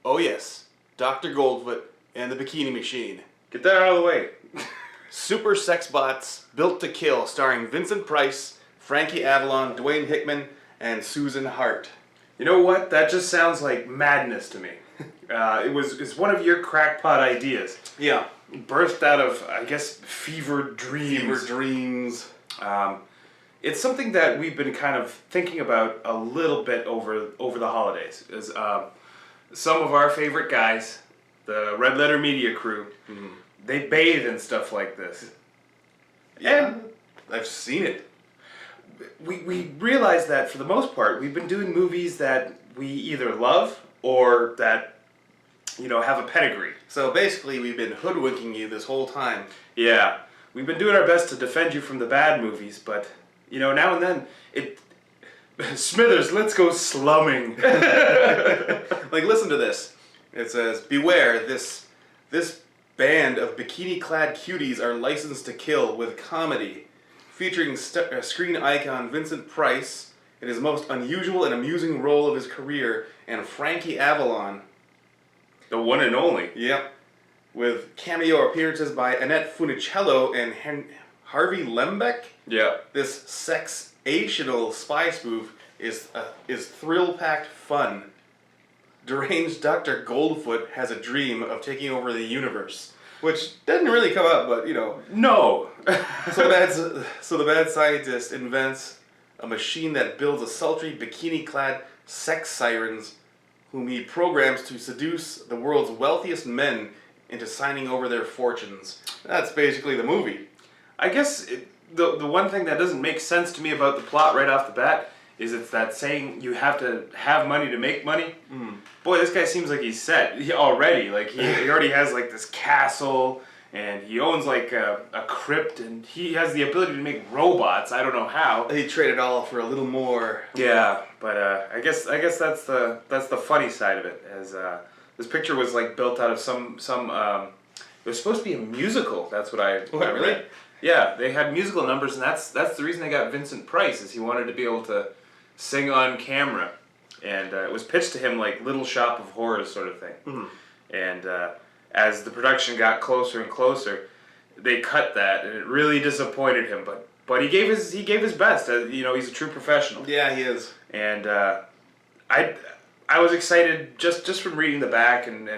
Oh yes, Dr. Goldfoot and the Bikini Machine. Get that out of the way. Super sex bots built to kill, starring Vincent Price, Frankie Avalon, Dwayne Hickman, and Susan Hart. You know what? That just sounds like madness to me. It's one of your crackpot ideas. Yeah. Birthed out of, I guess, fevered dreams. Fever dreams. It's something that we've been kind of thinking about a little bit over the holidays. Is some of our favorite guys, the Red Letter Media crew, they bathe in stuff like this. Yeah, and I've seen it. We realize that for the most part, we've been doing movies that we either love or that, have a pedigree. So basically, we've been hoodwinking you this whole time. Yeah, we've been doing our best to defend you from the bad movies, but, now and then, Smithers, let's go slumming. Like, listen to this. It says, beware, this band of bikini-clad cuties are licensed to kill with comedy. Featuring screen icon Vincent Price in his most unusual and amusing role of his career, and Frankie Avalon. The one and only. Yep. With cameo appearances by Annette Funicello and Harvey Lembeck. Yeah. This sexational spy spoof is thrill-packed fun. Deranged Dr. Goldfoot has a dream of taking over the universe. Which didn't really come up, but, No! So the bad scientist invents a machine that builds a sultry, bikini-clad sex sirens whom he programs to seduce the world's wealthiest men into signing over their fortunes. That's basically the movie. I guess the one thing that doesn't make sense to me about the plot right off the bat is it's that saying you have to have money to make money. Boy, this guy seems like he's set already. Like he already has like this castle, and he owns like a crypt, and he has the ability to make robots. I don't know how. He traded all for a little more. Yeah, but I guess that's the funny side of it. As this picture was like built out of some it was supposed to be a musical. That's what I What, really? Yeah, they had musical numbers, and that's the reason they got Vincent Price, is he wanted to be able to sing on camera, and it was pitched to him like Little Shop of Horrors sort of thing. And as the production got closer and closer, they cut that, and it really disappointed him. But he gave his best. He's a true professional. Yeah, he is. And I was excited just from reading the back, and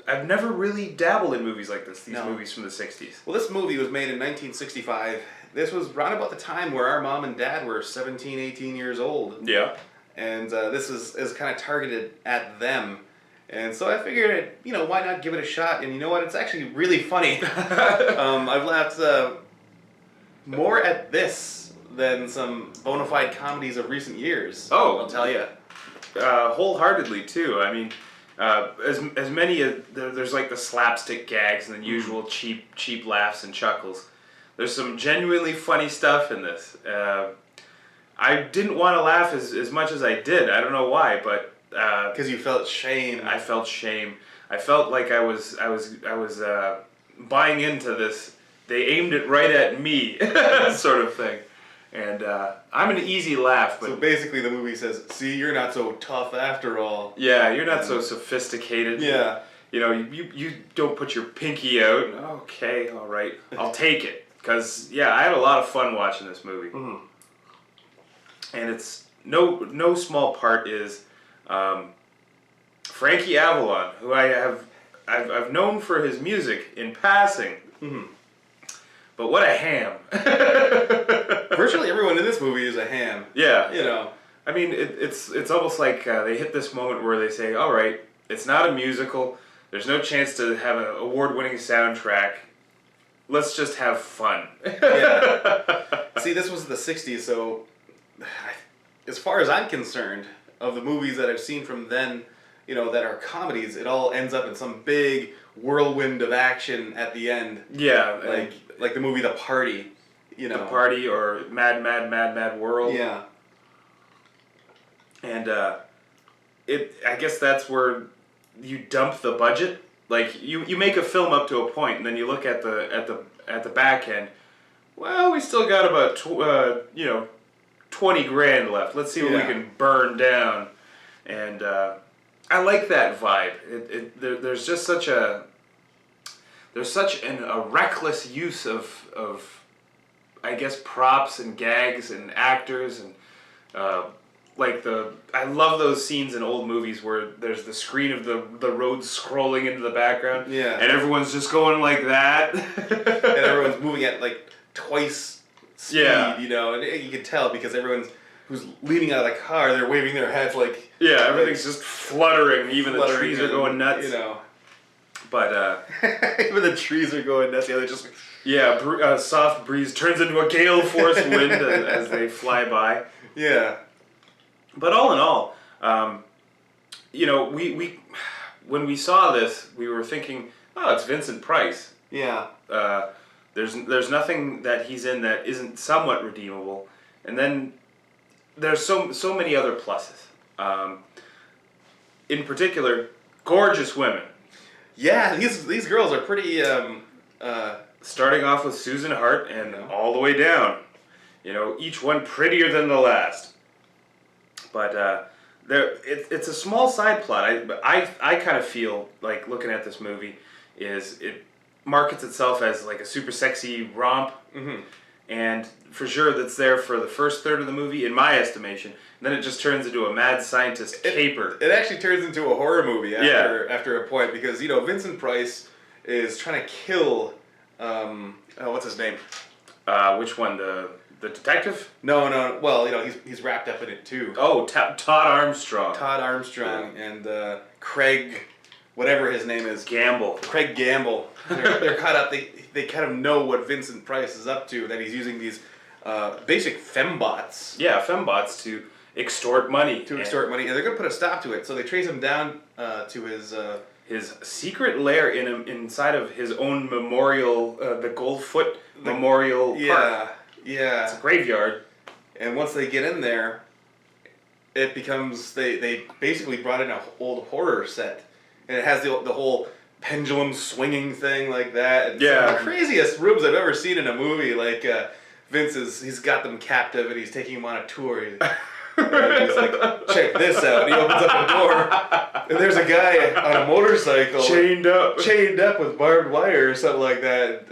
I've never really dabbled in movies like this. These movies from the '60s. Well, this movie was made in 1965. This was right about the time where our mom and dad were 17, 18 years old. Yeah. And this is kind of targeted at them. And so I figured, why not give it a shot? And you know what? It's actually really funny. I've laughed more at this than some bona fide comedies of recent years. Oh, I'll tell you. Wholeheartedly, too. I mean, as many, there's like the slapstick gags and the usual cheap laughs and chuckles. There's some genuinely funny stuff in this. I didn't want to laugh as much as I did. I don't know why, but because you felt shame. I felt shame. I felt like I was buying into this. They aimed it right at me, sort of thing. And I'm an easy laugh. But so basically, the movie says, "See, you're not so tough after all." Yeah, you're not so sophisticated. Yeah. You don't put your pinky out. Okay, all right, I'll take it. Because, I had a lot of fun watching this movie. And it's no small part is Frankie Avalon, who I've known for his music in passing. But what a ham. Virtually everyone in this movie is a ham. Yeah. I mean, it's almost like they hit this moment where they say, all right, it's not a musical. There's no chance to have an award-winning soundtrack. Let's just have fun. Yeah. See, this was the 60s, so as far as I'm concerned, of the movies that I've seen from then, that are comedies, it all ends up in some big whirlwind of action at the end. Yeah. Like the movie The Party. The Party or Mad World. Yeah. And I guess that's where you dump the budget. Like you make a film up to a point, and then you look at the back end. Well, we still got about 20 grand left. Let's see what we can burn down. And I like that vibe. There's just such a reckless use of I guess props and gags and actors and I love those scenes in old movies where there's the screen of the road scrolling into the background. Yeah. And everyone's just going like that. And everyone's moving at like twice speed, Yeah. you know, and you can tell because everyone's who's leaning out of the car, they're waving their hats like... Yeah, everything's just fluttering. Even the trees are going nuts. You know. But, even the trees are going nuts. Yeah, they're just... Yeah, soft breeze turns into a gale force wind as they fly by. Yeah. But all in all, you know, we when we saw this, we were thinking, oh, it's Vincent Price. Yeah. There's nothing that he's in that isn't somewhat redeemable. And then there's so many other pluses. In particular, gorgeous women. Yeah, these girls are pretty... Starting off with Susan Hart and all the way down. You know, each one prettier than the last. But it's a small side plot. I kind of feel like looking at this movie is it markets itself as like a super sexy romp. Mm-hmm. And for sure that's there for the first third of the movie, in my estimation. And then it just turns into a mad scientist caper. It actually turns into a horror movie after a point because, you know, Vincent Price is trying to kill... what's his name? Which one? The detective? No. Well, you know, he's wrapped up in it too. Oh, Todd Armstrong. Todd Armstrong and Craig, whatever his name is. Gamble. Craig Gamble. They're caught up. They kind of know what Vincent Price is up to. That he's using these basic fembots. Yeah, fembots to extort money. And they're going to put a stop to it. So they trace him down to his secret lair inside of his own memorial, the Goldfoot Memorial Park. Yeah. It's a graveyard. And once they get in there, it becomes... They basically brought in an old horror set. And it has the whole pendulum swinging thing like that. And yeah. Some of the craziest rooms I've ever seen in a movie. Like, Vince he's got them captive and he's taking them on a tour. He's like, check this out. And he opens up a door, and there's a guy on a motorcycle, chained up with barbed wire or something like that.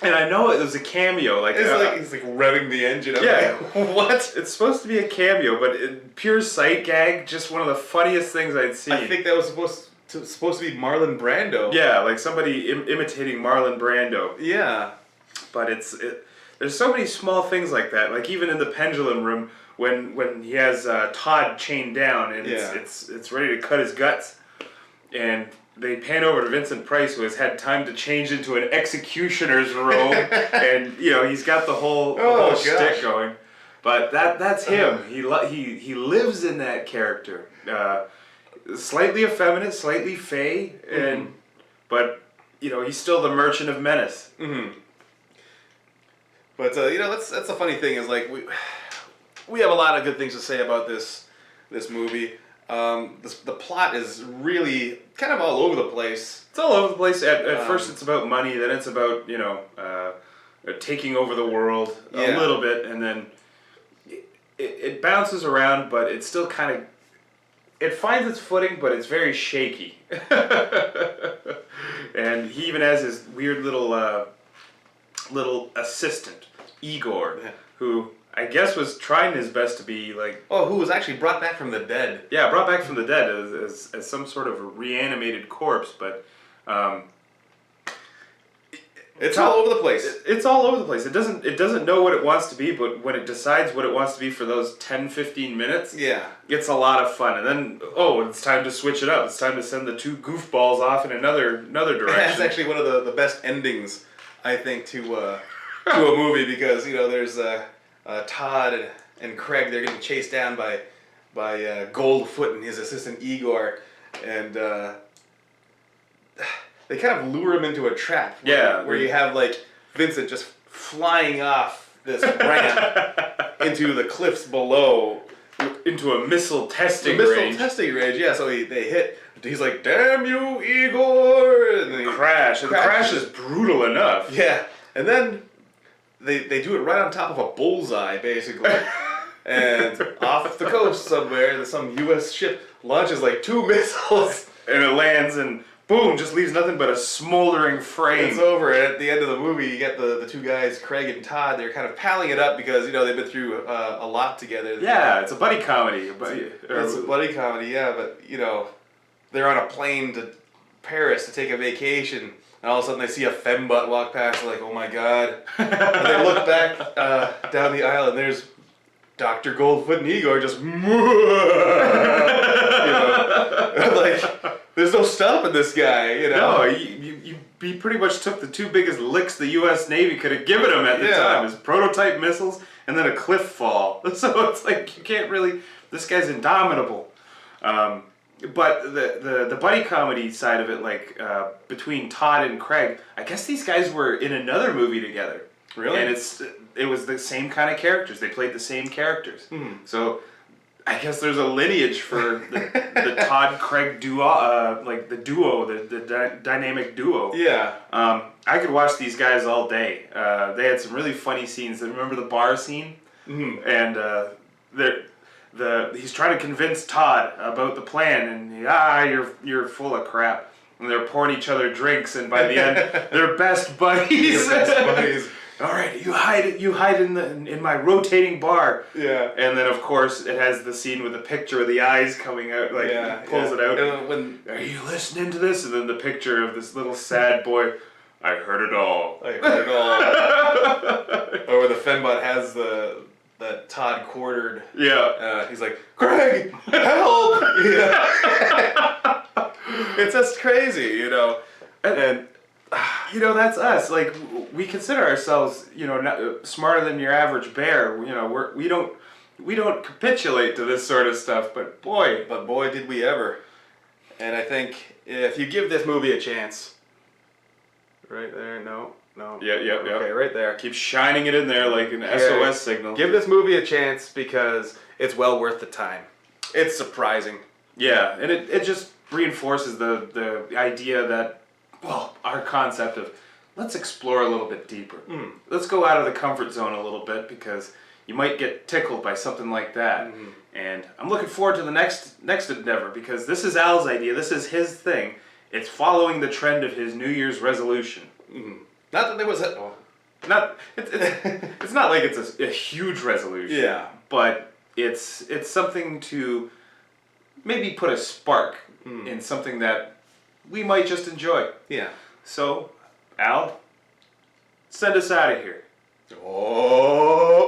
And I know it was a cameo. Like he's like revving the engine. Yeah, like, what? It's supposed to be a cameo, but pure sight gag. Just one of the funniest things I'd seen. I think that was supposed to be Marlon Brando. Yeah, like somebody imitating Marlon Brando. Yeah, but there's so many small things like that. Like even in the pendulum room. When he has Todd chained down and it's ready to cut his guts, and they pan over to Vincent Price, who has had time to change into an executioner's robe, and you know he's got the whole shtick going. But that's him. He lives in that character. Slightly effeminate, slightly fey, but you know he's still the merchant of menace. Mm-hmm. But you know that's the funny thing is like we have a lot of good things to say about this movie. The plot is really kind of all over the place. It's all over the place. At first it's about money, then it's about, you know, taking over the world a little bit, and then it bounces around, but it's still kind of... It finds its footing, but it's very shaky. And he even has his weird little assistant, Igor, who... I guess was trying his best to be like... Oh, who was actually brought back from the dead. Yeah, brought back from the dead as some sort of a reanimated corpse, but... it's all over the place. It's all over the place. It doesn't know what it wants to be, but when it decides what it wants to be for those 10-15 minutes, it's a lot of fun. And then, it's time to switch it up. It's time to send the two goofballs off in another direction. That's actually one of the best endings, I think, to a movie, because, you know, there's... Todd and Craig, they're getting chased down by Goldfoot and his assistant Igor, and they kind of lure him into a trap. Where you have like Vincent just flying off this ramp into the cliffs below, into a missile testing range. Yeah. So they hit. He's like, "Damn you, Igor!" And they crash. And the crash is brutal enough. Yeah, and then. They do it right on top of a bullseye, basically. And off the coast somewhere, some U.S. ship launches like 2 missiles. And it lands and boom, just leaves nothing but a smoldering frame. It's over. And at the end of the movie, you get the 2 guys, Craig and Todd. They're kind of palling it up because, you know, they've been through a lot together. Yeah, it's a buddy comedy. It's a buddy comedy, yeah. But, you know, they're on a plane to Paris to take a vacation. And all of a sudden they see a fembot walk past. They're like, oh my God. And they look back down the aisle and there's Dr. Goldfoot and Igor just, you know, like, there's no stopping this guy, you know. No, he pretty much took the 2 biggest licks the U.S. Navy could have given him at the time. His prototype missiles and then a cliff fall. So it's like, you can't really, this guy's indomitable. But the buddy comedy side of it, like between Todd and Craig, I guess these guys were in another movie together. Really? And it was the same kind of characters. They played the same characters. So I guess there's a lineage for the Todd Craig duo, like the duo, the dynamic duo. Yeah. I could watch these guys all day. They had some really funny scenes. Remember the bar scene? And he's trying to convince Todd about the plan, and you're full of crap. And they're pouring each other drinks, and by the end, they're best buddies. They're best buddies. All right, you hide in my rotating bar. Yeah. And then of course it has the scene with the picture of the eyes coming out, like he pulls it out. Are you listening to this? And then the picture of this little sad boy. I heard it all. I heard it all. Or where the fembot has that Todd quartered. Yeah. He's like, Craig, help! Yeah. It's just crazy, you know. And you know, that's us. Like, we consider ourselves, you know, smarter than your average bear. You know, we don't capitulate to this sort of stuff. But boy, did we ever. And I think if you give this movie a chance, right there, no. Yeah. Okay, right there. Keep shining it in there like an SOS signal. Give this movie a chance because it's well worth the time. It's surprising. Yeah, and it just reinforces the idea that, well, our concept of let's explore a little bit deeper. Let's go out of the comfort zone a little bit because you might get tickled by something like that. And I'm looking forward to the next endeavor because this is Al's idea. This is his thing. It's following the trend of his New Year's resolution. Not that there was It's not like it's a huge resolution. Yeah. But it's something to maybe put a spark in something that we might just enjoy. Yeah. So, Al, send us out of here. Oh.